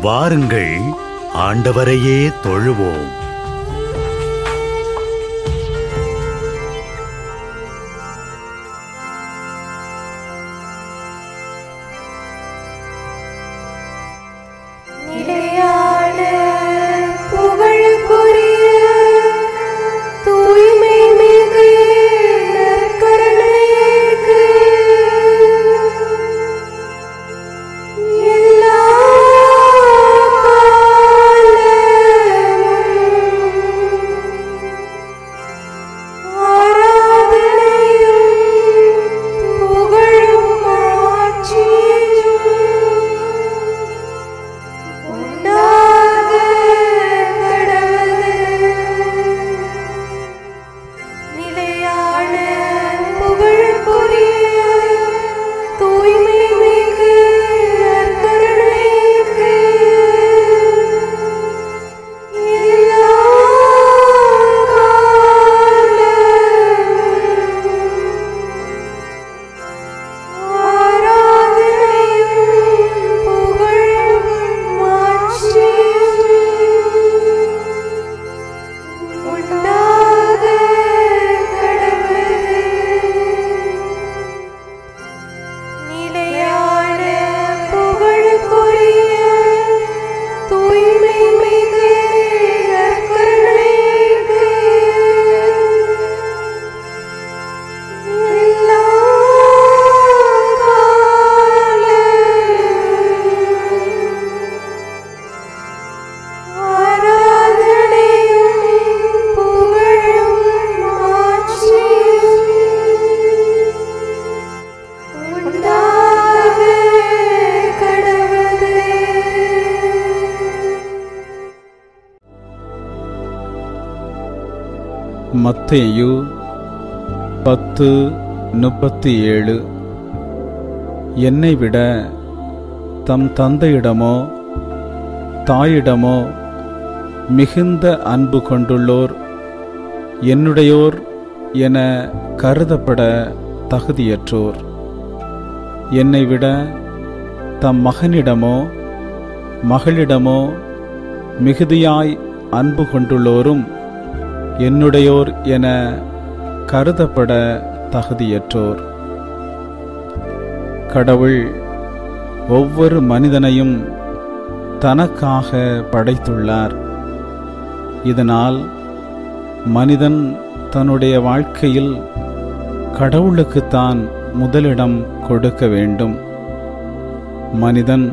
வாருங்கள், ஆண்டவரையே தொழுவோம். மத்தேயு 10:37. என்னை விட தம் தந்தையிடமோ தாயிடமோ மிகுந்த அன்பு கொண்டுள்ளோர் என்னுடையோர் என கருதப்பட தகுதியற்றோர். என்னை விட தம் மகனிடமோ மகளிடமோ மிகுதியாய் அன்பு கொண்டுள்ளோரும் என்னுடையோர் என கருதப்பட தகுதியற்றோர். கடவுள் ஒவ்வொரு மனிதனையும் தனக்காக படைத்துள்ளார். இதனால் மனிதன் தன்னுடைய வாழ்க்கையில் கடவுளுக்குத்தான் முதலிடம் கொடுக்க வேண்டும். மனிதன்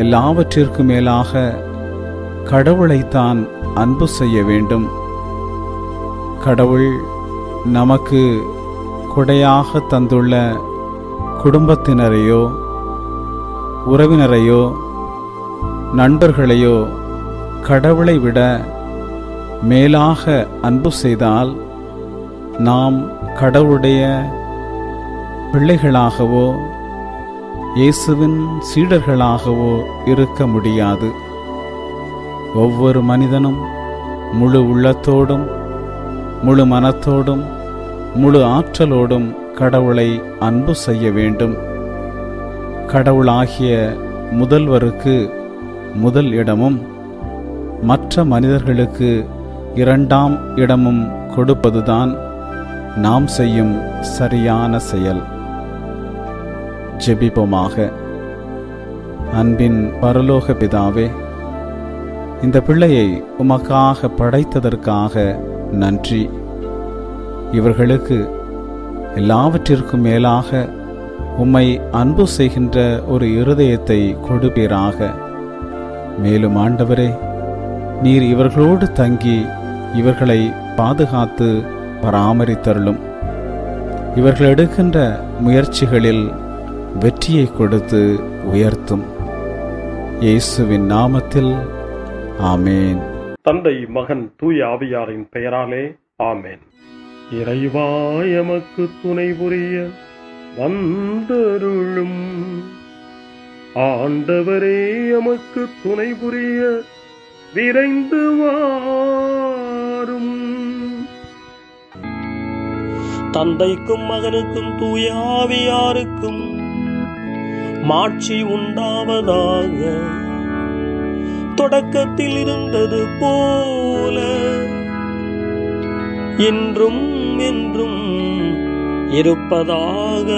எல்லாவற்றிற்கும் மேலாக கடவுளைத்தான் அன்பு செய்ய வேண்டும். கடவுள் நமக்கு கொடையாக தந்துள்ள குடும்பத்தினரையோ உறவினரையோ நண்பர்களையோ கடவுளை விட மேலாக அன்பு செய்தால் நாம் கடவுளுடைய பிள்ளைகளாகவோ இயேசுவின் சீடர்களாகவோ இருக்க முடியாது. ஒவ்வொரு மனிதனும் முழு உள்ளத்தோடும் முழு மனத்தோடும் முழு ஆற்றலோடும் கடவுளை அன்பு செய்ய வேண்டும். கடவுளாகிய முதல்வருக்கு முதல் இடமும் மற்ற மனிதர்களுக்கு இரண்டாம் இடமும் கொடுப்பதுதான் நாம் செய்யும் சரியான செயல். ஜெபிப்போமாக. அன்பின் பரலோக பிதாவே, இந்த பிள்ளையை உமக்காக படைத்ததற்காக நன்றி. இவர்களுக்கு எல்லாவற்றிற்கும் மேலாக உம்மை அன்பு செய்கின்ற ஒரு இருதயத்தை கொடுப்பீராக. மேலும் ஆண்டவரே, நீர் இவர்களோடு தங்கி இவர்களை பாதுகாத்து பராமரித்தருளும். இவர்கள் எடுக்கின்ற முயற்சிகளில் வெற்றியை கொடுத்து உயர்த்தும். இயேசுவின் நாமத்தில் ஆமேன். தந்தை, மகன், தூய ஆவியாரின் பெயராலே ஆமேன். இறைவா எமக்கு துணை புரிய வந்தருளும். ஆண்டவரே எமக்கு துணை புரிய விரைந்து வாரும். தந்தைக்கும் மகனுக்கும் தூய ஆவியாருக்கும் மாட்சி உண்டாவதாக. தொடக்கத்தில் இருந்தது போல இன்றும் என்றும் இருப்பதாக.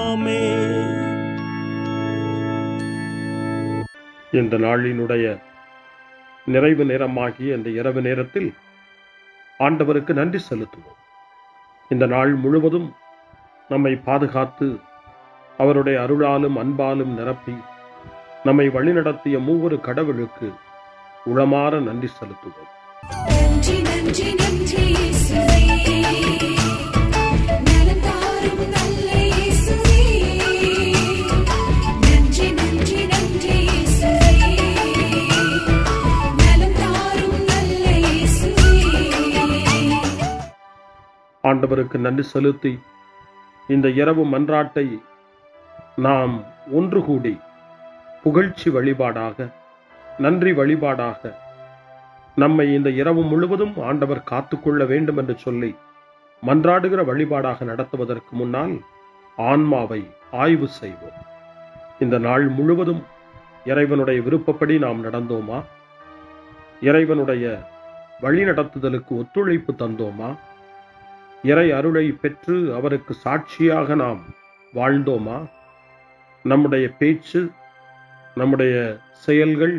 ஆமென். இந்த நாளினுடைய நிறைவு நேரமாகிய இந்த இரவு நேரத்தில் ஆண்டவருக்கு நன்றி செலுத்துவோம். இந்த நாள் முழுவதும் நம்மை பாதுகாத்து அவருடைய அருளாலும் அன்பாலும் நிரப்பி நம்மை வழிநடத்திய மூவரு கடவுளுக்கு உளமாற நன்றி செலுத்துவோம். நன்றி நன்றி நன்றி இயேசுவே, நலம் தாரும் நல்ல இயேசுவே. நன்றி நன்றி நன்றி இயேசுவே, நலம் தாரும் நல்ல இயேசுவே. ஆண்டவருக்கு நன்றி செலுத்தி இந்த இரவு மன்றாட்டை நாம் ஒன்று கூடி புகழ்ச்சி வழிபாடாக, நன்றி வழிபாடாக நம்மை இந்த இரவு முழுவதும் ஆண்டவர் காத்துக்கொள்ள வேண்டும் என்று சொல்லி மன்றாடுகிற வழிபாடாக நடத்துவதற்கு முன்னால் ஆன்மாவை ஆய்வு செய்வோம். இந்த நாள் முழுவதும் இறைவனுடைய விருப்பப்படி நாம் நடந்தோமா? இறைவனுடைய வழி நடத்துதலுக்கு ஒத்துழைப்பு தந்தோமா? இறை அருளை பெற்று அவருக்கு சாட்சியாக நாம் வாழ்ந்தோமா? நம்முடைய பேச்சு, நம்முடைய செயல்கள்,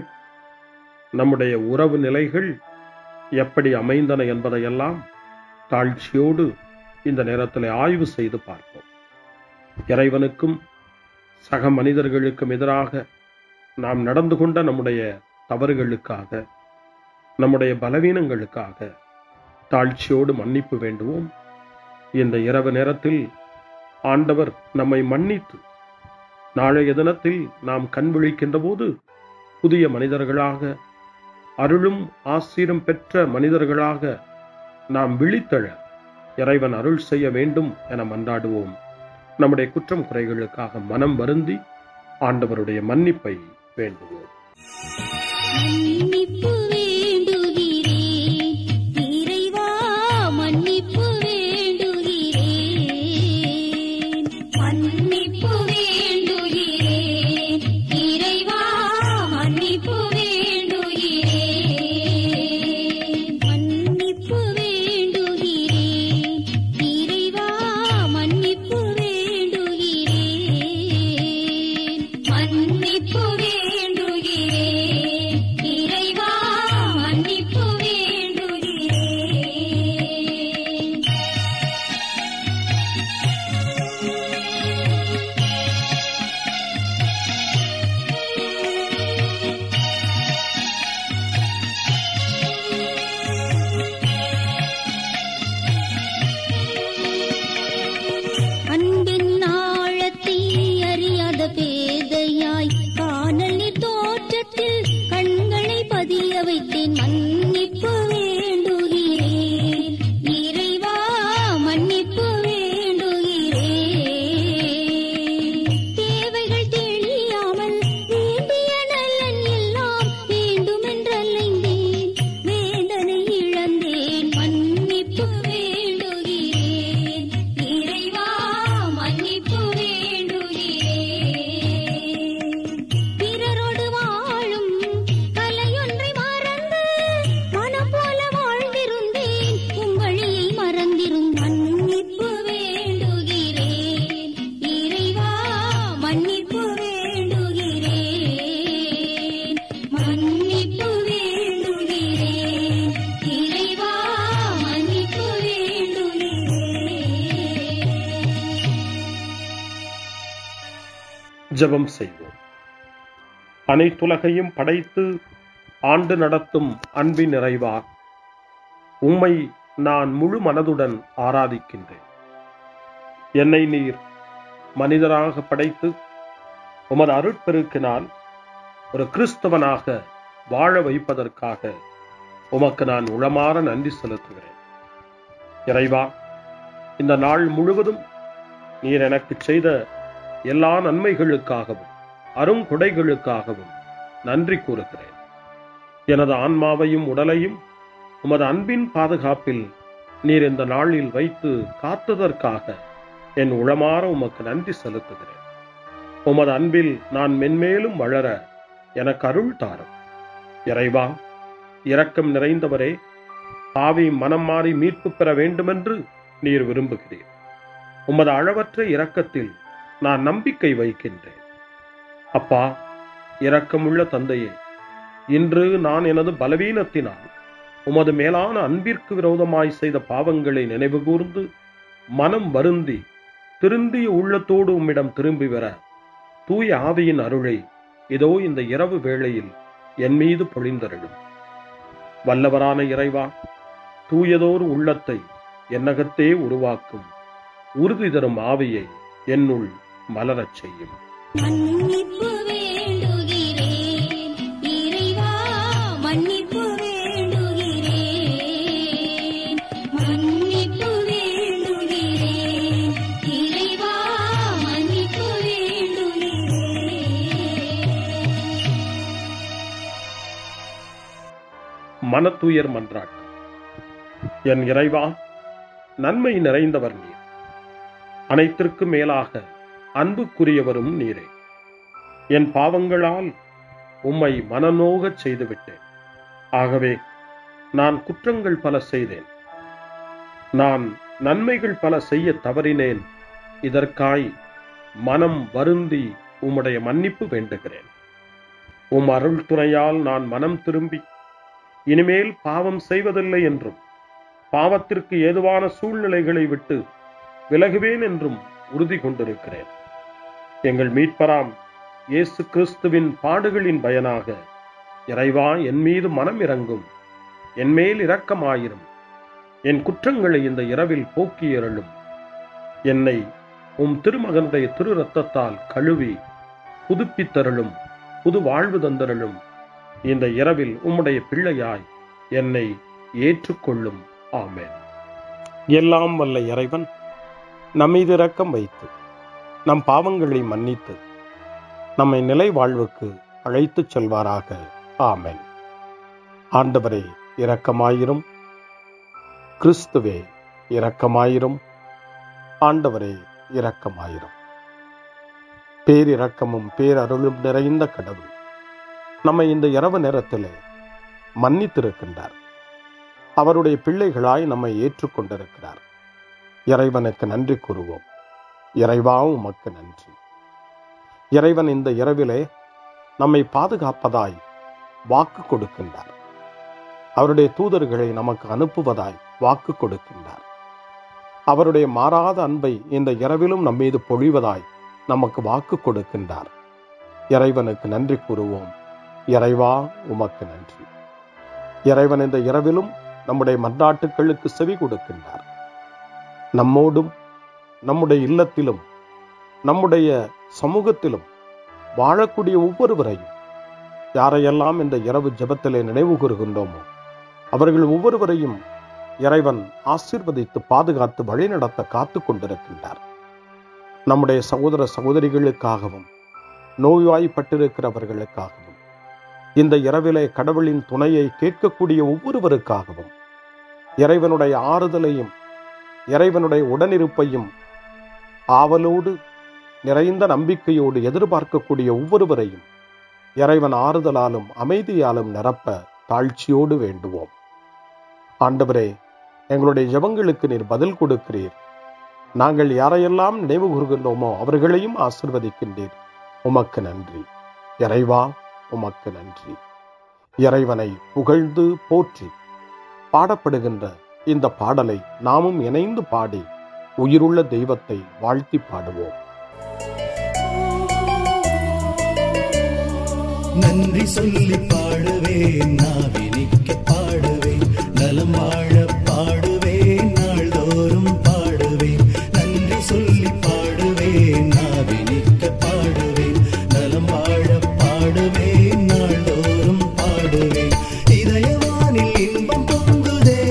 நம்முடைய உறவு நிலைகள் எப்படி அமைந்தன என்பதையெல்லாம் தாழ்ச்சியோடு இந்த நேரத்தில் ஆய்வு செய்து பார்ப்போம். இறைவனுக்கும் சக மனிதர்களுக்கும் எதிராக நாம் நடந்து கொண்ட நம்முடைய தவறுகளுக்காக, நம்முடைய பலவீனங்களுக்காக தாழ்ச்சியோடு மன்னிப்பு வேண்டுவோம். இந்த இரவு நேரத்தில் ஆண்டவர் நம்மை மன்னித்து நாளைய தினத்தில் நாம் கண் விழிக்கின்ற போது புதிய மனிதர்களாக, அருளும் ஆசீரும் பெற்ற மனிதர்களாக நாம் விழித்தெழ இறைவன் அருள் செய்ய வேண்டும் என மன்றாடுவோம். நம்முடைய குற்றம் குறைகளுக்காக மனம் வருந்தி ஆண்டவருடைய மன்னிப்பை வேண்டுவோம். மன்னிப்பு வேண்டுகிறேன் இறைவா, மன்னிப்பு வேண்டுகிறேன். மன்னிப்பு வேண்டுகிறேன் இறைவா, மன்னிப்பு வேண்டுகிறேன். மன்னிப்பு வேண்டுகிறேன் இறைவா, மன்னிப்பு வேண்டுகிறேன். மன்னிப்பு வேண்டுகிறேன் இறைவா, மன்னிப்பு வேண்டுகிறேன். அன்பின் ஆழத்தை அறியாத பேதையாய் காணலின் தோற்றத்தில் கண்களை பதிய வைத்தேன். மன்னிப்பு வேண்டுகிறேன் இறைவா, மன்னிப்பு வேண்டுகிறேன். தேவைகள் தெரியாமல் வேண்டிய நலன் எல்லாம் வேண்டுமென்றலைந்தேன், வேதனை இழந்தேன். மன்னிப்பு வேண்டுகிறேன் இறைவா, மன்னிப்பு வேண்டுகிறேன். பிறரோடு வாழும் கலையொன்றை மறந்து மனம் போல வாழ்ந்திருந்தேன், உம் வழியை மறந்திருந்தேன். மன்னிப்பு வேண்டுகிறேன் இறைவா, மன்னிப்பு வேண்டுகிறேன். மன்னிப்பு வேண்டுகிறேன் இறைவா, மன்னிப்பு வேண்டுகிறேன். ஜெபம் செய்வோம். அனைத்துலகையும் படைத்து ஆண்டு நடத்தும் அன்பின் நிறைவா, உம்மை நான் முழு மனதுடன் ஆராதிக்கின்றேன். என்னை நீர் மனிதராக படைத்து உமது அருட்பெருக்கினால் ஒரு கிறிஸ்தவனாக வாழ வைப்பதற்காக உமக்கு நான் உளமாற நன்றி செலுத்துகிறேன். இறைவா, இந்த நாள் முழுவதும் நீர் எனக்கு செய்த எல்லா நன்மைகளுக்காகவும் அருங்கொடைகளுக்காகவும் நன்றி கூறுகிறேன். எனது ஆன்மாவையும் உடலையும் உமது அன்பின் பாதுகாப்பில் நீர் இந்த நாளில் வைத்து காத்ததற்காக என் உளமாற உமக்கு நன்றி செலுத்துகிறேன். உமது அன்பில் நான் மென்மேலும் வளர எனக்கு அருள் தாரும். இறைவா, இரக்கம் நிறைந்தவரே, பாவி மனம் மாறி மீட்பு பெற வேண்டுமென்று நீர் விரும்புகிறீர். உமது அளவற்ற இரக்கத்தில் நான் நம்பிக்கை வைக்கின்றேன். அப்பா, இரக்கமுள்ள தந்தையே, இன்று நான் எனது பலவீனத்தினால் உமது மேலான அன்பிற்கு விரோதமாய் செய்த பாவங்களை நினைவு கூர்ந்து மனம் வருந்தி திருந்திய உள்ளத்தோடு உம்மிடம் திரும்பி வர தூய ஆவியின் அருளை இதோ இந்த இரவு வேளையில் என் மீது பொழிந்தருளும். வல்லவரான இறைவா, தூயதோர் உள்ளத்தை என்னகத்தே உருவாக்கும் உறுதி தரும் ஆவியை என்னுள் மலரச் செய்யும். மன்னிப்பு வேண்டுகிறேன் இறைவா, மன்னிப்பு வேண்டுகிறேன், மன்னிப்பு வேண்டுகிறேன் இறைவா, மன்னிப்பு வேண்டுகிறேன். மனத்துயர் மன்றாட்டு. என் இறைவா, நன்மை நிறைந்தவர் நீர், அனைத்திற்கும் மேலாக அன்புக்குரியவரும் நீரே. என் பாவங்களால் உம்மை மனநோகச் செய்துவிட்டேன். ஆகவே நான் குற்றங்கள் பல செய்தேன். நான் நன்மைகள் பல செய்ய தவறினேன். இதற்காய் மனம் வருந்தி உம்முடைய மன்னிப்பு வேண்டுகிறேன். உம் அருள் துணையால் நான் மனம் திரும்பி இனிமேல் பாவம் செய்வதில்லை என்றும் பாவத்திற்கு ஏதுவான சூழ்நிலைகளை விட்டு விலகுவேன் என்றும் உறுதி கொண்டிருக்கிறேன். எங்கள் மீட்பராம் இயேசு கிறிஸ்துவின் பாடுகளின் பயனாக இறைவா, என் மீது மனம் இறங்கும், என் மேல் இரக்கமாயிரும். என் குற்றங்களை இந்த இரவில் போக்கியருளும். என்னை உம் திருமகனுடைய திரு இரத்தத்தால் கழுவி புதுப்பித்தருளும், புது வாழ்வு தந்தருளும். இந்த இரவில் உம்முடைய பிள்ளையாய் என்னை ஏற்றுக்கொள்ளும். ஆமென். எல்லாம் வல்ல இறைவன் நம்மீது இரக்கம் வைத்து நம் பாவங்களை மன்னித்து நம்மை நிலை வாழ்வுக்கு அழைத்துச் செல்வாராக. ஆமென். ஆண்டவரே இரக்கமாயிரும். கிறிஸ்துவே இரக்கமாயிரும். ஆண்டவரே இரக்கமாயிரும். பேரிரக்கமும் பேரருளும் நிறைந்த கடவுள் நம்மை இந்த இரவு நேரத்திலே மன்னித்திருக்கின்றார். அவருடைய பிள்ளைகளாய் நம்மை ஏற்றுக்கொண்டிருக்கிறார். இறைவனுக்கு நன்றி கூறுவோம். இறைவா, உமக்கு நன்றி. இறைவன் இந்த இரவிலே நம்மை பாதுகாப்பதாய் வாக்கு கொடுக்கின்றார். அவருடைய தூதர்களை நமக்கு அனுப்புவதாய் வாக்கு கொடுக்கின்றார். அவருடைய மாறாத அன்பை இந்த இரவிலும் நம்மீது பொழிவதாய் நமக்கு வாக்கு கொடுக்கின்றார். இறைவனுக்கு நன்றி கூறுவோம். இறைவா, உமக்கு நன்றி. இறைவன் இந்த இரவிலும் நம்முடைய மன்றாட்டுக்களுக்கு செவி கொடுக்கின்றார். நம்மோடும் நம்முடைய இல்லத்திலும் நம்முடைய சமூகத்திலும் வாழக்கூடிய ஒவ்வொருவரையும், யாரையெல்லாம் இந்த இரவு ஜெபத்திலே நினைவு கூறுகின்றோமோ அவர்கள் ஒவ்வொருவரையும் இறைவன் ஆசீர்வதித்து பாதுகாத்து வழிநடத்த காத்து கொண்டிருக்கின்றார். நம்முடைய சகோதர சகோதரிகளுக்காகவும் நோய்வாய்ப்பட்டிருக்கிறவர்களுக்காகவும் இந்த இரவிலே கடவுளின் துணையை கேட்கக்கூடிய ஒவ்வொருவருக்காகவும் இறைவனுடைய ஆறுதலையும் இறைவனுடைய உடனிருப்பையும் ஆவலோடு நிறைந்த நம்பிக்கையோடு எதிர்பார்க்கக்கூடிய ஒவ்வொருவரையும் இறைவன் ஆறுதலாலும் அமைதியாலும் நிரப்ப தாழ்ச்சியோடு வேண்டுவோம். ஆண்டவரே, எங்களுடைய ஜெபங்களுக்கு நீர் பதில் கொடுக்கிறீர். நாங்கள் யாரையெல்லாம் நினைவு கூறுகின்றோமோ அவர்களையும் ஆசீர்வதிக்கின்றீர். உமக்கு நன்றி. இறைவா, உமக்கு நன்றி. இறைவனை புகழ்ந்து போற்றி பாடப்படுகின்ற இந்த பாடலை நாமும் இணைந்து பாடி உயிருள்ள தெய்வத்தை வாழ்த்தி பாடுவோம். நன்றி சொல்லி பாடுவேன், நாவினிக்க பாடுவேன், நலம் வாழ பாடுவேன், நாள்தோறும் பாடுவேன். நன்றி சொல்லி பாடுவேன், நாவினிக்க பாடுவேன், நலம் வாழ பாடுவேன், நாள்தோறும் பாடுவேன். இதயவானில் இன்பம் பொங்குதே,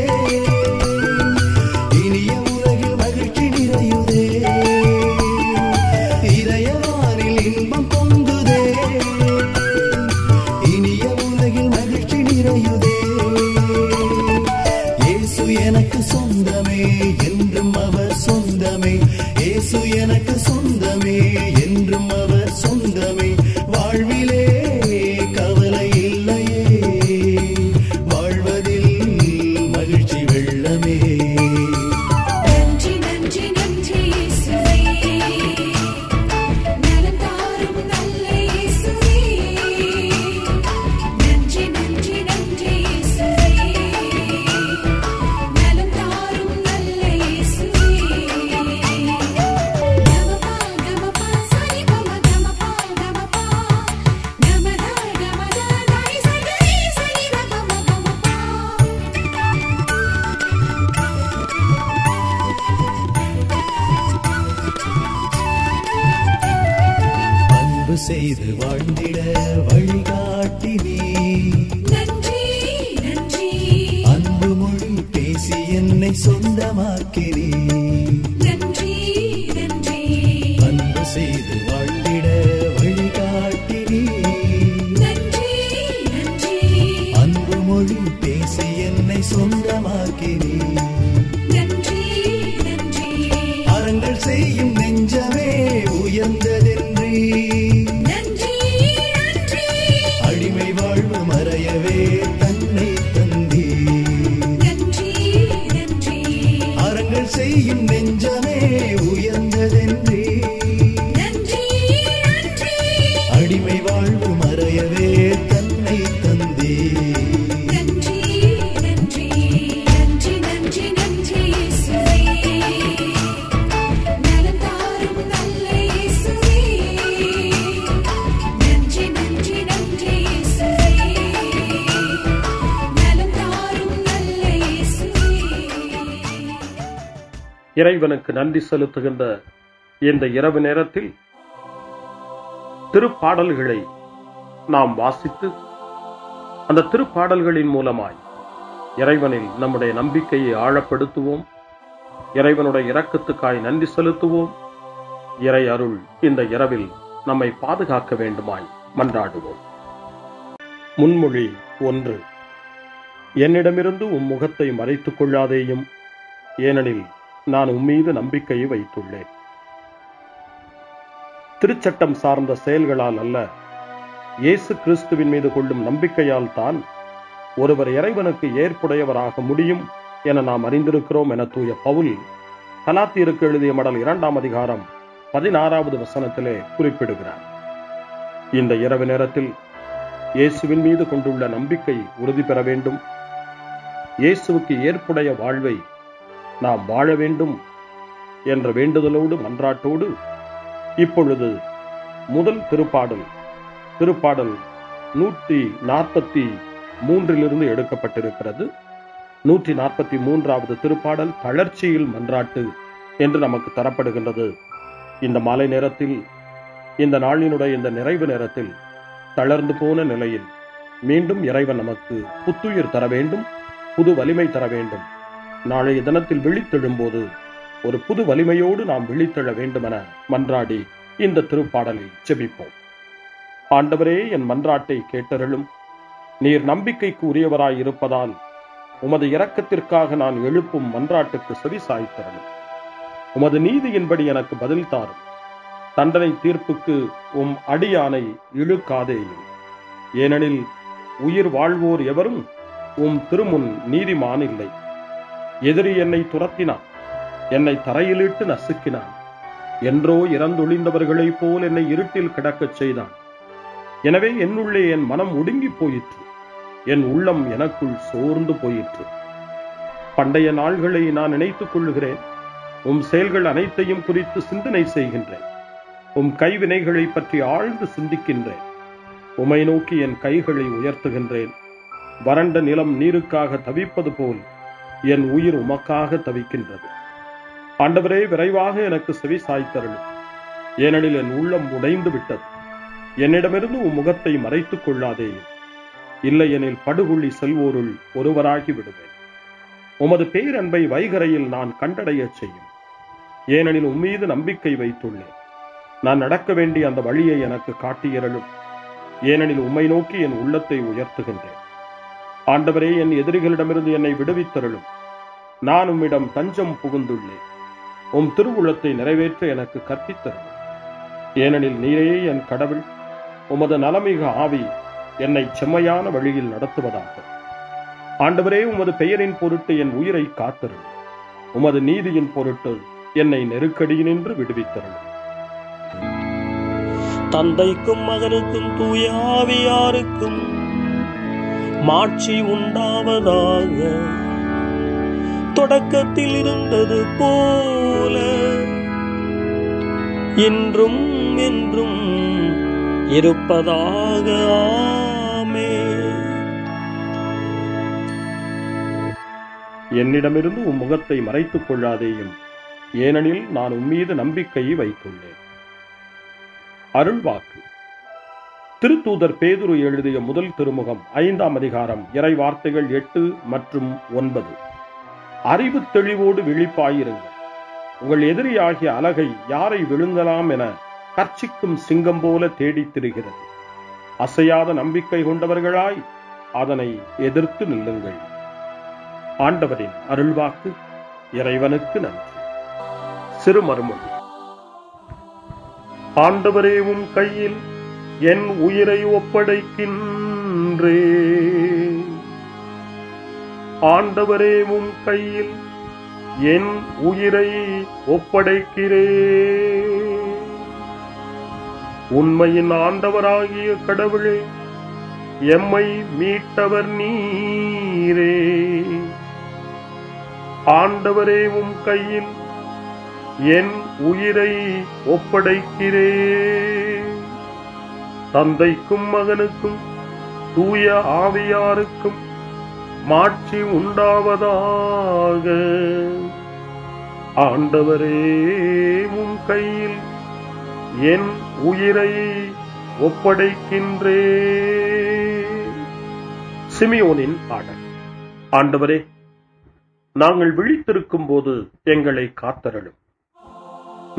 இனிய உலகில் மகிழ்ச்சி நிறையுதே. இதயவானில் இன்பம் பொங்குதே, இனிய உலகில் மகிழ்ச்சி நிறையுதே. இயேசு எனக்கு சொந்தமே, என்றும் அவர் சொந்தமே. இயேசு எனக்கு சொந்தமே, என்றும் அவர் செய்து வாழ்ந்திட வழிகாட்டினே. நன்றி நன்றி அன்பு மொழி பேசி என்னை சொந்தமாக்கினே. நன்றி நன்றி அன்பு செய்து வாழ்ந்திட வழிகாட்டினே. நன்றி நன்றி அன்பு மொழி பேசி என்னை சொந்தமாக்கினே. நன்றி நன்றி அறங்கள் செய்யும் நெஞ்சமே உயர்ந்ததென்றே. நன்றி நன்றி அடிமை வாழ்வு மறையவே தன்னை தந்தே. நன்றி நன்றி அறங்கள் செய்யும் நெஞ்சமே உயர்ந்ததென்றே. நன்றி நன்றி அடிமை வாழ்வு மறையவே தன்னை தந்தே. நன்றி நன்றி நன்றி நன்றி நன்றி இயேசுவே நலம் தாரும் நல்ல இயேசுவே நன்றி நன்றி நன்றி இயேசுவே நலம் தாரும் நல்ல இயேசுவே. இறைவனுக்கு நன்றி செலுத்துகின்ற இந்த இரவு நேரத்தில் திருப்பாடல்களை நாம் வாசித்து அந்த திருப்பாடல்களின் மூலமாய் இறைவனில் நம்முடைய நம்பிக்கையை ஆழப்படுத்துவோம். இறைவனுடைய இரக்கத்துக்காய் நன்றி செலுத்துவோம். இறை அருள் இந்த இரவில் நம்மை பாதுகாக்க வேண்டுமாய் மன்றாடுவோம். முன்மொழி 1. என்னிடமிருந்து உம் முகத்தை மறைத்துக் கொள்ளாதேயும், ஏனெனில் நான் உம்மீது நம்பிக்கையை வைத்துள்ளேன். திருச்சட்டம் சார்ந்த செயல்களால் அல்ல, இயேசு கிறிஸ்துவின் மீது கொள்ளும் நம்பிக்கையால் தான் ஒருவர் இறைவனுக்கு ஏற்புடையவராக முடியும் என நாம் அறிந்திருக்கிறோம் என தூய பவுல் கலாத்தியருக்கு எழுதிய மடல் 2ஆம் அதிகாரம் 16வது வசனத்திலே குறிப்பிடுகிறார். இந்த இரவு நேரத்தில் இயேசுவின் மீது கொண்டுள்ள நம்பிக்கை உறுதி பெற வேண்டும். இயேசுவுக்கு ஏற்புடைய வாழ்வை நாம் வாழ வேண்டும் என்ற வேண்டுதலோடு மன்றாட்டோடு இப்பொழுது முதல் திருப்பாடல் 143 எடுக்கப்பட்டிருக்கிறது. 143வது திருப்பாடல் தளர்ச்சியில் மன்றாட்டு என்று நமக்கு தரப்படுகின்றது. இந்த மாலை நேரத்தில், இந்த நாளினுடைய இந்த நிறைவு நேரத்தில் தளர்ந்து போன நிலையில் மீண்டும் இறைவன் நமக்கு புத்துயிர் தர வேண்டும், புது வலிமை தர வேண்டும். நாளைய தினத்தில் விழித்தெழும்போது ஒரு புது வலிமையோடு நாம் விழித்தெழ வேண்டும் என மன்றாடி இந்த திருப்பாடலை ஜெபிப்போம். ஆண்டவரே, என் மன்றாட்டை கேட்டருளும். நீர் நம்பிக்கைக்கு உரியவராய் இருப்பதால் உமது இரக்கத்திற்காக நான் எழுப்பும் மன்றாட்டுக்கு செவி சாய்த்தருளும். உமது நீதியின்படி எனக்கு பதில் தாரும். தண்டனை தீர்ப்புக்கு உம் அடியானை இழுக்காதேயும், ஏனெனில் உயிர் வாழ்வோர் எவரும் உம் திருமுன் நீதிமான் இல்லை. எதிரி என்னை துரத்தினான், என்னை தரையிலிட்டு நசுக்கினான். என்றோ இறந்தொழிந்தவர்களைப் போல் என்னை இருட்டில் கிடக்கச் செய்தான். எனவே என்னுள்ளே என் மனம் ஒடுங்கி போயிற்று, என் உள்ளம் எனக்குள் சோர்ந்து போயிற்று. பண்டைய நாள்களை நான் நினைத்துக் கொள்ளுகிறேன். உம் செயல்கள் அனைத்தையும் குறித்து சிந்தனை செய்கின்றேன். உம் கைவினைகளை பற்றி ஆழ்ந்து சிந்திக்கின்றேன். உமை நோக்கி என் கைகளை உயர்த்துகின்றேன். வறண்ட நிலம் நீருக்காக தவிப்பது போல் என் உயிர் உமக்காக தவிக்கின்றது. ஆண்டவரே, விரைவாக எனக்கு செவி சாய்த்தருளும், ஏனெனில் என் உள்ளம் உடைந்து விட்டது. என்னிடமிருந்து உம் முகத்தை மறைத்துக் கொள்ளாதேயும், இல்லையெனில் படுகொள்ளி செல்வோருள் ஒருவராகி விடுவேன். உமது பேரன்பை வைகரையில் நான் கண்டடைய செய்யும், ஏனெனில் உம்மீது நம்பிக்கை வைத்துள்ளேன். நான் நடக்க வேண்டிய அந்த வழியை எனக்கு காட்டியருளும், ஏனெனில் உம்மை நோக்கி என் உள்ளத்தை உயர்த்துகின்றேன். ஆண்டவரே, என் எதிரிகளிடமிருந்து என்னை விடுவித்தருளும். நான் உம்மிடம் தஞ்சம் புகுந்துள்ளேன். உம் திருவுள்ளத்தை நிறைவேற்ற எனக்கு கற்பித்தருளும், ஏனெனில் நீரே என் கடவுள். உமது நலமிகு ஆவி என்னை செம்மையான வழியில் நடத்துவதாக. ஆண்டவரே, உமது பெயரின் பொருட்டு என் உயிரை காத்தருளும். உமது நீதியின் பொருட்டு என்னை நெருக்கடியினின்று விடுவித்தருளும். தந்தைக்கும் மகனுக்கும் தூய ஆவியாருக்கும் மாட்சி உண்டாவதாக. தொடக்கத்தில் இருந்தது போல இன்றும் என்றும் இருப்பதாக. ஆமென். என்னிடமிருந்து உம் முகத்தை மறைத்துக் கொள்ளாதேயும், ஏனெனில் நான் உம்மீது நம்பிக்கையை வைத்துள்ளேன். அருள்வாக்கு. திருத்தூதர் பேதுரு எழுதிய முதல் திருமுகம் 5ஆம் அதிகாரம் இறை வார்த்தைகள் 8 மற்றும் 9. அறிவு தெளிவோடு விழிப்பாயிருங்கள். உங்கள் எதிரியாகிய அலகை யாரை விழுங்கலாம் என கர்ச்சிக்கும் சிங்கம் போல தேடித் திரிகிறது. அசையாத நம்பிக்கை கொண்டவர்களாய் அதனை எதிர்த்து நில்லுங்கள். ஆண்டவரின் அருள்வாக்கு. இறைவனுக்கு நன்றி. சிறுமறுமொழி. ஆண்டவரே, உம் கையில் என் உயிரை ஒப்படைக்கின்றே. ஆண்டவரே, உம் கையில் என் உயிரை ஒப்படைக்கிறே. உண்மையின் ஆண்டவராகிய கடவுளே, எம்மை மீட்டவர் நீரே. ஆண்டவரே, உம் கையில் என் உயிரை ஒப்படைக்கிறே. தந்தைக்கும் மகனுக்கும் தூய ஆவியாருக்கும் மாட்சி உண்டாவதாக. ஆண்டவரே, உம் கையில் என் உயிரை ஒப்படைக்கின்றே. சிமியோனின் பாடல். ஆண்டவரே, நாங்கள் விழித்திருக்கும் போது எங்களை காத்தருளும்.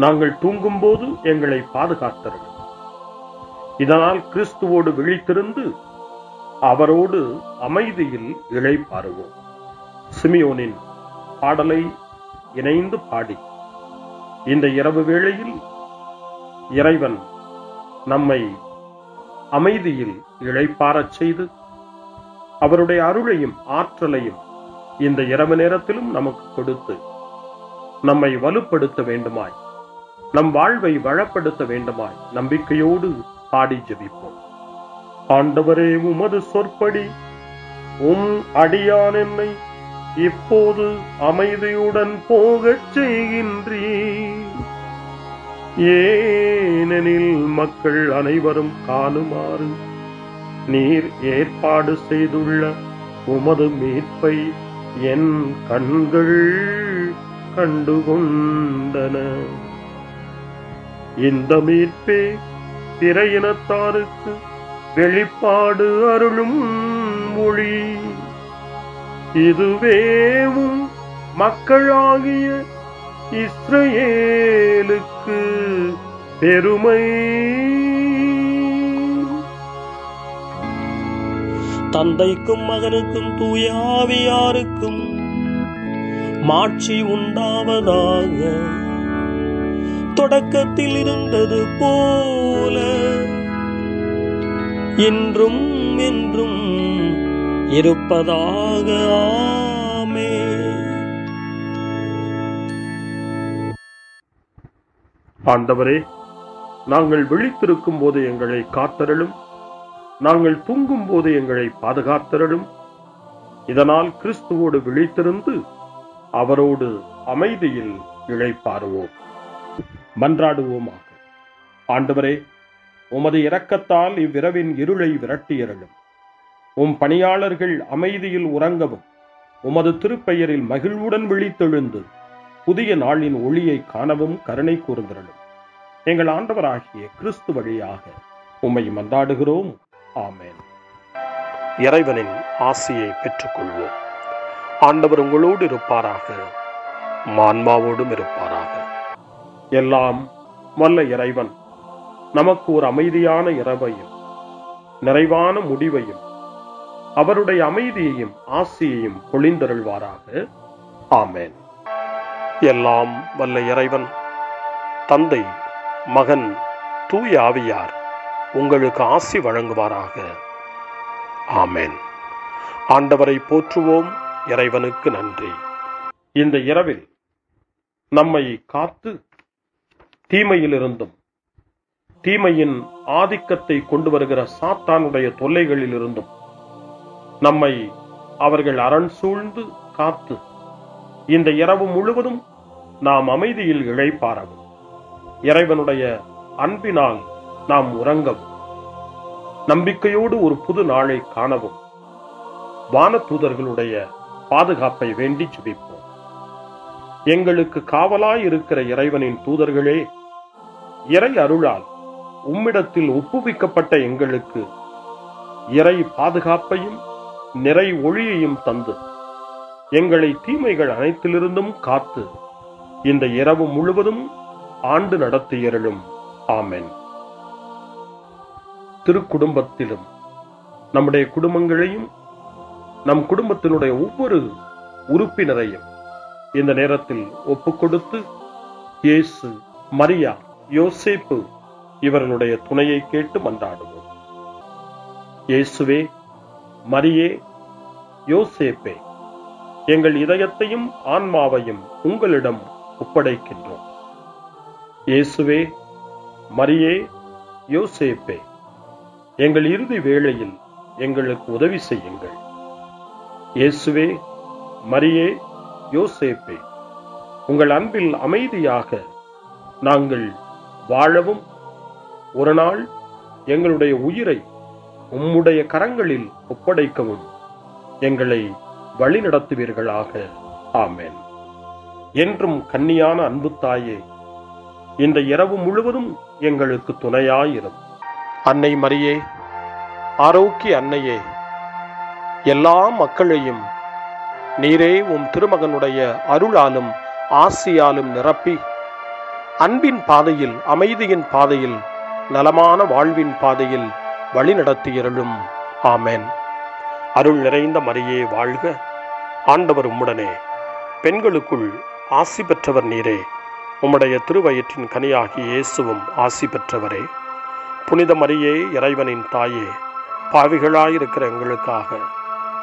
நாங்கள் தூங்கும் போது எங்களை பாதுகாத்தருளும். இதனால் கிறிஸ்துவோடு விழித்திருந்து அவரோடு அமைதியில் இளைப்பாறுவோம். சிமியோனின் பாடலை இணைந்து பாடி இந்த இரவு வேளையில் இறைவன் நம்மை அமைதியில் இளைப்பாறச் செய்து அவருடைய அருளையும் ஆற்றலையும் இந்த இரவு நேரத்திலும் நமக்கு கொடுத்து நம்மை வலுப்படுத்த வேண்டுமாய், நம் வாழ்வை வளப்படுத்த வேண்டுமாய் நம்பிக்கையோடு பாடி ஜெபிப்போம். ஆண்டவரே, உமது சொற்படி உம் அடியான் என்னை இப்போது அமைதியுடன் போகச் செய்கின்றீர். ஏனெனில் மக்கள் அனைவரும் காணுமாறு நீர் ஏற்பாடு செய்துள்ள உமது மீட்பை என் கண்கள் கண்டுகொண்டன. இந்த மீட்பே பிற இனத்தாருக்கு வெளிப்பாடு அருளும் மொழி. இதுவேவும் மக்களாகிய இஸ்ரவேலுக்கு பெருமை. தந்தைக்கும் மகனுக்கும் தூய ஆவியாருக்கும் மாட்சி உண்டாவதாக. தொடக்கத்தில் இருந்தது போல இன்றும் என்றும் இருப்பதாக. ஆமென். ஆண்டவரே, நாங்கள் விழித்திருக்கும் போது எங்களை காத்தருளும். நாங்கள் தூங்கும் போது எங்களை பாதுகாத்தருளும். இதனால் கிறிஸ்துவோடு விழித்திருந்து அவரோடு அமைதியில் இளைப்பாறுவோம். மன்றாடுவோமாக. ஆண்டவரே, உமது இரக்கத்தால் இவ்விரவின் இருளை விரட்டியருளும். உம் பணியாளர்கள் அமைதியில் உறங்கவும் உமது திருப்பெயரில் மகிழ்வுடன் விழித்தெழுந்து புதிய நாளின் ஒளியை காணவும் கருணை கூர்ந்தருளும். எங்கள் ஆண்டவராகிய கிறிஸ்து வழியாக உம்மை மன்றாடுகிறோம். ஆமென். இறைவனின் ஆசியை பெற்றுக்கொள்வோம். ஆண்டவர் உங்களோடு இருப்பாராக, ஆன்மாவோடும் இருப்பாராக. எல்லாம் வல்ல இறைவன் நமக்கு ஒரு அமைதியான இரவையும் நிறைவான முடிவையும் அவருடைய அமைதியையும் ஆசியையும் பொழிந்தருள்வாராக. ஆமென். எல்லாம் வல்ல இறைவன் தந்தை, மகன், தூய ஆவியார் உங்களுக்கு ஆசி வழங்குவாராக. ஆமென். ஆண்டவரை போற்றுவோம். இறைவனுக்கு நன்றி. இந்த இரவில் நம்மை காத்து தீமையிலிருந்தும் தீமையின் ஆதிக்கத்தை கொண்டு வருகிற சாத்தானுடைய தொல்லைகளில் இருந்தும் நம்மை அவர்கள் அரண் சூழ்ந்து காத்து இந்த இரவு முழுவதும் நாம் அமைதியில் இளைப்பாறவும், இறைவனுடைய அன்பினால் நாம் உறங்கவும், நம்பிக்கையோடு ஒரு புது நாளை காணவும் வானதூதர்களுடைய பாதுகாப்பை வேண்டி ஜெபிப்போம். எங்களுக்கு காவலாய் இருக்கிற இறைவனின் தூதர்களே, இறை அருளால் உம்மிடத்தில் ஒப்புவிக்கப்பட்ட எங்களுக்கு இறை பாதுகாப்பையும் நிறை ஒளியையும் தந்து எங்களை தீமைகள் அனைத்திலிருந்தும் காத்து இந்த இரவு முழுவதும் ஆண்டு நடத்தியருளும். ஆமென். திருக்குடும்பத்திலும் நம்முடைய குடும்பங்களையும் நம் குடும்பத்தினுடைய ஒவ்வொரு உறுப்பினரையும் இந்த நேரத்தில் ஒப்புக்கொடுத்து இயேசு, மரியா, யோசேப்பு இவர்களுடைய துணையை கேட்டு மன்றாடுவோம். இயேசுவே, மரியே, யோசேப்பே, எங்கள் இதயத்தையும் ஆன்மாவையும் உங்களிடம் ஒப்படைக்கின்றோம். இயேசுவே, மரியே, யோசேப்பே, எங்கள் இறுதி வேளையில் எங்களுக்கு உதவி செய்யுங்கள். இயேசுவே, மரியே, யோசேப்பே, உங்கள் அன்பில் அமைதியாக நாங்கள் வாழவும் ஒரு நாள் எங்களுடைய உயிரை உம்முடைய கரங்களில் ஒப்படைக்கவும் எங்களை வழிநடத்துவீர்களாக. ஆமென். என்றும் கன்னியான அன்பு தாயே, இந்த இரவு முழுவதும் எங்களுக்கு துணையாயிரும். அன்னை மரியே, ஆரோக்கிய அன்னையே, எல்லா மக்களையும் நீரே உம் திருமகனுடைய அருளாலும் ஆசியாலும் நிரப்பி அன்பின் பாதையில், அமைதியின் பாதையில், நலமான வாழ்வின் பாதையில் வழிநடத்தியருளும். ஆமென். அருள் நிறைந்த மரியே வாழ்க, ஆண்டவர் உம்முடனே, பெண்களுக்குள் ஆசி பெற்றவர் நீரே, உம்முடைய திருவயிற்றின் கனியாகிய இயேசுவும் ஆசி பெற்றவரே. புனித மரியே, இறைவனின் தாயே, பாவிகளாயிருக்கிற எங்களுக்காக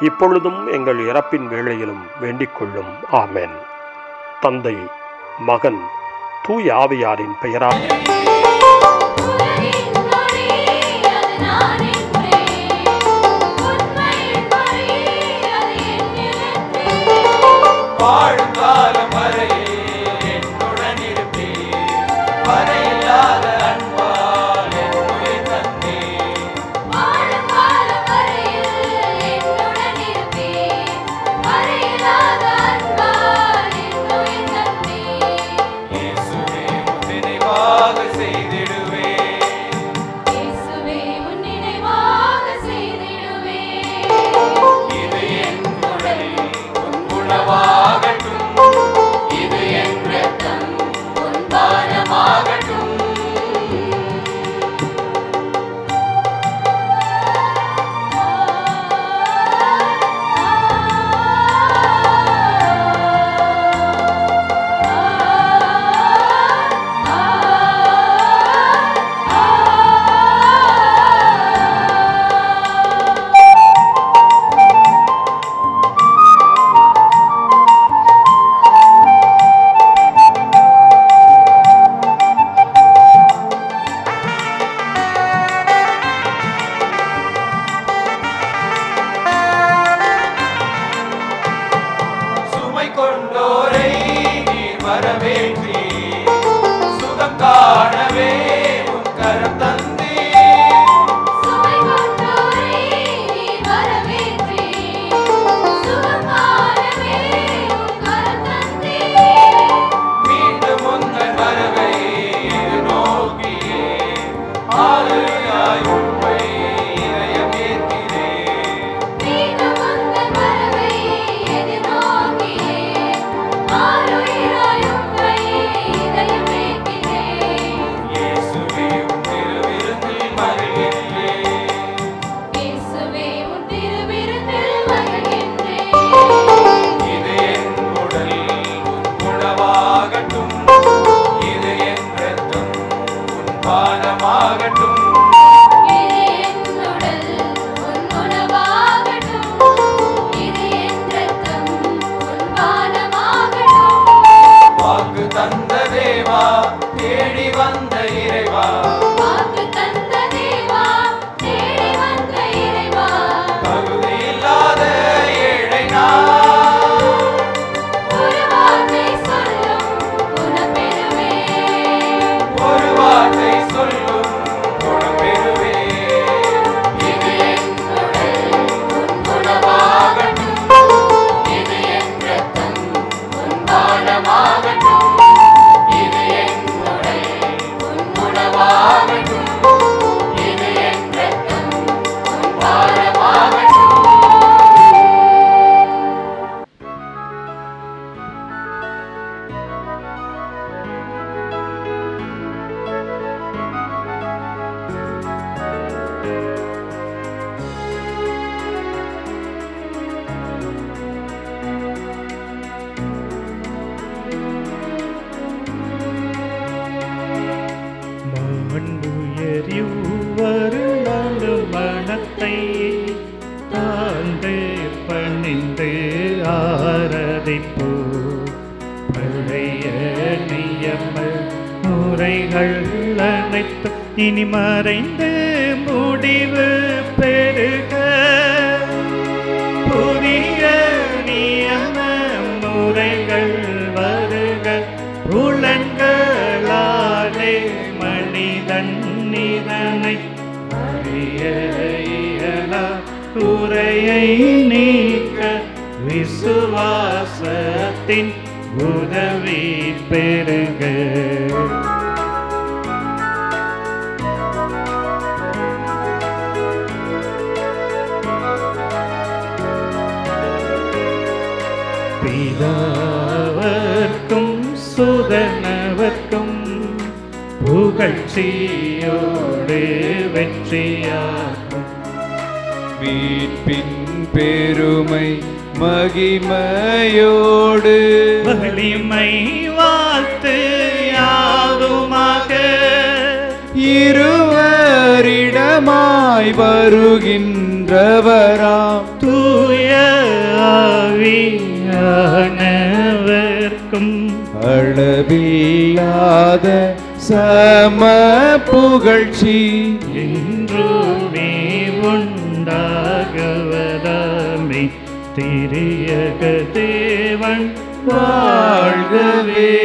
இப்பொழுதும் எங்கள் இறப்பின் வேளையிலும் வேண்டிக் கொள்ளும். ஆமென். தந்தை, மகன், தூய ஆவியாரின் பெயரால் வாழுங்காலம் வரையில் என்னுடன் இருப்பீர், வரையில்லாத அன்பால் என் உயிர் தந்தீர். வாழுங்காலம் வரையில் என்னுடன் இருப்பீர், வரையில்லாத அன்பால் என் உயிர் தந்தீர். இயேசுவே, உம் நினைவாக செய் தாழ்ந்து பணிந்து ஆராதிப்போ. பழைய நியம முறைகள் அனைத்தும் இனி மறைந்து முடிவு பெறுக. புதிய நியம முறைகள் வருக. புலன்களாலே மனிதன் இதனை அறிய இயலா. குறையை நீக்க விசுவாசத்தின் உதவி பெறுக. பிதாவர்க்கும் சுதனவர்க்கும் புகழ்ச்சியோடு வெற்றியாகும். மீட்பின் பெருமை மகிமையோடு வலிமை வாழ்த்து யாதுமாக. இருவரிடமாய் வருகின்றவராம் தூய ஆவியானவர்க்கும் அளவில்லாத சம புகழ்ச்சி என்றுமே உண்டாகுவதாமே. திரியக தேவன் வாழ்கவே.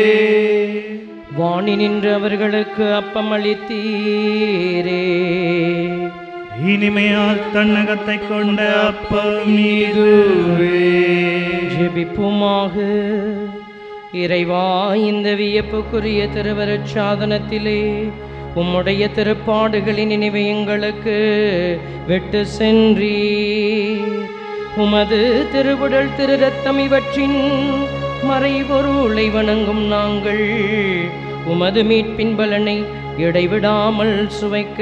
வாணி நின்று அவர்களுக்கு அப்பம் அளித்தீரே. இனிமையால் தன்னகத்தை கொண்ட அப்பம் இதுவே. ஜெபிப்புமாக. இறைவா, இந்த வியப்புக்குரிய திருவருட் சாதனத்திலே உம்முடைய திருப்பாடுகளின் நினைவை எங்களுக்கு விட்டு சென்றீர். உமது திருவுடல் திரு ரத்தம் இவற்றின் மறைபொருளை வணங்கும் நாங்கள் உமது மீட்பின் பலனை இடைவிடாமல் சுவைக்க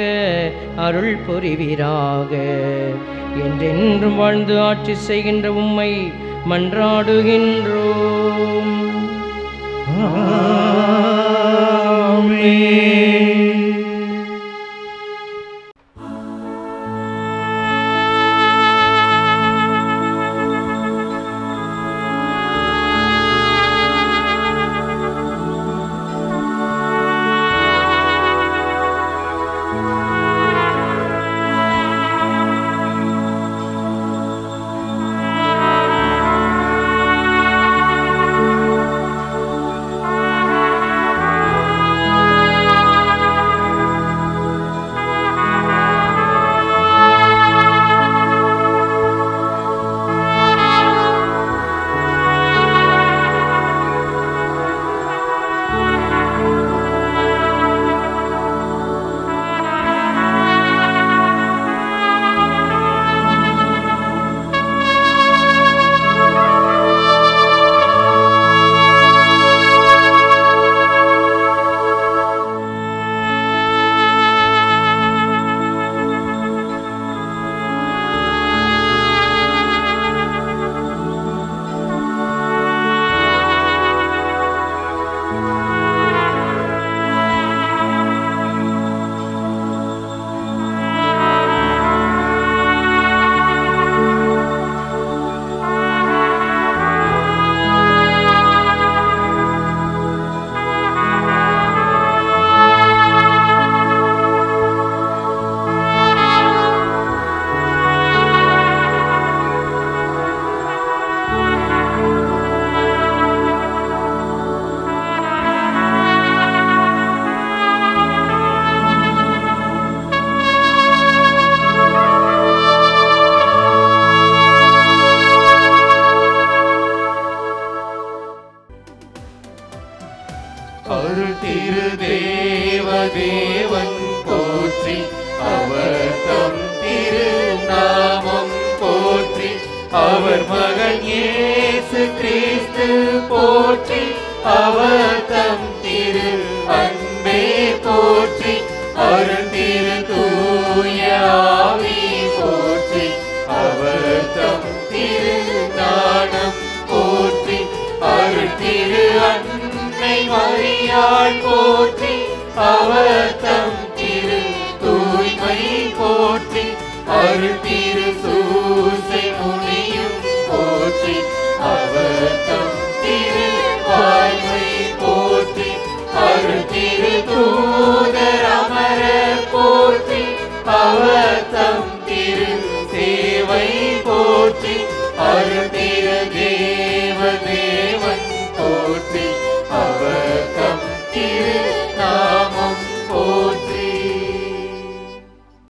அருள் புரிவீராக. என்றென்றும் வாழ்ந்து ஆட்சி செய்கின்ற உம்மை மன்றாடுகின்றோம். அருள் திரு தேவன் போற்றி. அவர் தம் திரு நாமம் போற்றி. அவர் மகன் இயேசு கிறிஸ்து போற்றி. அவர் தம் திரு அன்பே போற்றி. அருள் திரு தூய ஆவி போற்றி. அவர் தம் திரு ஞானம் போற்றி. அருள் திரு அன்னை மரியாள் போற்றி. அவர் தம் திரு தூய்மை போற்றி. அருள் திரு சூச அவர் தம் திரு சேவை போற்றி அருள்